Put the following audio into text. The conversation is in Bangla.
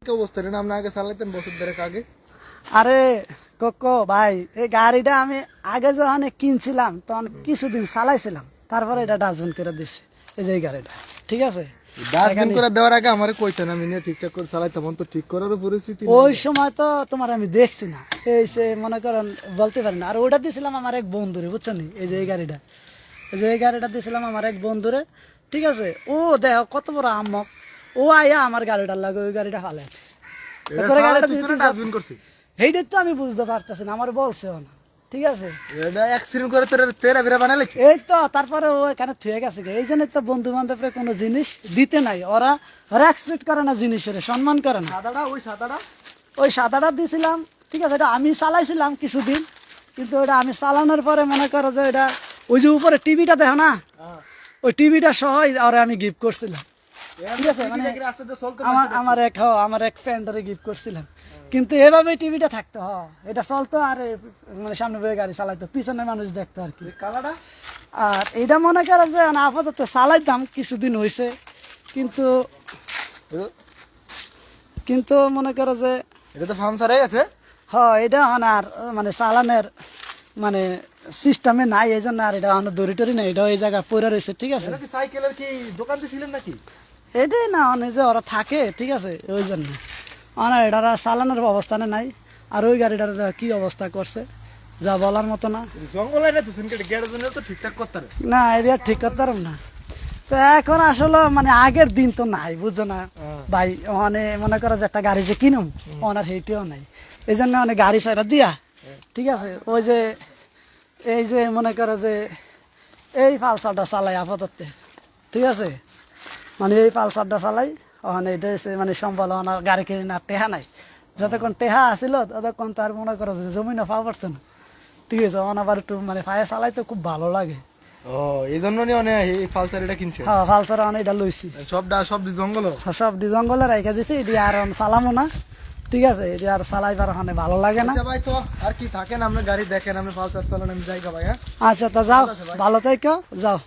কি অবস্থা রে? আপনি আগে চালাইতেন বছর দেড়েক আগে? আরে কোকো ভাই, এই গাড়িটা আমি আগে যখন কিনছিলাম তখন কিছুদিন চালাইছিলাম, তারপরে এটা ডাস্টবিন করে দিছি। এই যে এই গাড়িটা, ঠিক আছে। ডাস্টবিন করে দেওয়ার আগে আমারে কইতেন, আমি নিয়ে ঠিকঠাক করে চালাইতাম। তো ঠিক করারও পরিস্থিতি নেই। ওই সময় তো তোমার আমি দেখছি না, এই সে মনে করেন বলতে পারি না। আর ওটা দিয়েছিলাম আমার এক বন্ধুরে, বুঝছেন, এই যে এই গাড়িটা, এই যে এই গাড়িটা দিয়েছিলাম আমার এক বন্ধুরে, ঠিক আছে। ও দেখো কত বড় আম্মক, ও আয়া আমার গাড়িটা লাগে, ওই গাড়িটা ফালে এটা চালাইতে দিছো না ডাস্টবিন করছি? এইটাই তো আমি বুঝতে পারতেছি না, আমার বলছেও না, ঠিক আছে। এটা অ্যাক্সিডেন্ট করে তোর তেরা বেরা বানাইছে। এই তো তারপরে ও এখানে থুয়ে গেছে, এই জন্য তো বন্ধু বান্ধবরা কোনো জিনিস দিতে নাই, ওরা ওরা এক্সপেক্ট করে না জিনিসের, সম্মান করে না। সাদাটা ওই সাদাটা ওই সাদাটা দিয়েছিলাম, ঠিক আছে, এটা আমি চালাইছিলাম কিছুদিন, কিন্তু ওটা আমি চালানোর পরে মনে করো যে এটা ওই যে উপরে টিভিটা দেখো না, ওই টিভিটা সহ ওরা আমি গিফট করছিলাম, ঠিক আছে। মানে আমার এক ফ্রেন্ডরে গিফট করছিলাম, কিন্তু এভাবে টিভিটা থাকতো, এটা চলতো আর মানে সামনে বয়ে গাড়ি চালাইতো, পিছনে মানুষ দেখতো আর কি। কালারটা আর এটা মনে করো যে আপাতত চালাইতাম কিছুদিন হয়েছে, কিন্তু কিন্তু মনে করো যে এটা তো ফার্মসার হয়ে গেছে। এটা আর মানে চালানের মানে সিস্টেমে নাই, এই জন্য আর এটা দড়ি টরি নাই, এটা এই জায়গায় পড়ে রয়েছে, ঠিক আছে। এটা কি সাইকেলের কি দোকান ছিলেন নাকি? এটাই না অনেক যে ওরা থাকে, ঠিক আছে, ওই জন্য অনেক এটা চালানোর অবস্থানে নাই। আর ওই গাড়িটার কি অবস্থা করছে যা বলার মতো না। জঙ্গলে না তো গ্যারেজ তো ঠিকঠাক করতে পারে না, এটা ঠিক করতে পারব না। তো এখন আসলে মানে আগের দিন তো নাই, বুঝছো না ভাই। ওখানে মনে করো যে একটা গাড়ি যে কিনুম, ওনার সেইটিও নাই, এই জন্য অনেক গাড়ি ছাড়া দিয়া, ঠিক আছে। ওই যে এই যে মনে করো যে এই পালসারটা চালাই আপাতত, ঠিক আছে। মানে এই পালসারটা চালাই, ওখানে এটা এসে মানে সম্বল ওনার গাড়ি কিনে না, টেহা নাই। যতক্ষণ টেহা আসিল ততক্ষণ তার মনে করো যে জমিনে পাওয়া পারছে না, ঠিক আছে। আবার একটু মানে ফায়া চালাই তো খুব ভালো লাগে। ও এই জন্য অনেক এই পালসার এটা কিনছে। হ্যাঁ, পালসার অনেক এটা লইছি, সব জঙ্গল সব জঙ্গলে রেখে দিছি। এটি আর চালামো না, ঠিক আছে। এটি আর চালাইবার ওখানে ভালো লাগে না। ভাই তো আর কি থাকেন, আপনি গাড়ি দেখেন, আপনি পালসার চালান, আমি যাই ভাই। হ্যাঁ আচ্ছা, তো যাও, ভালো থেকো, যাও।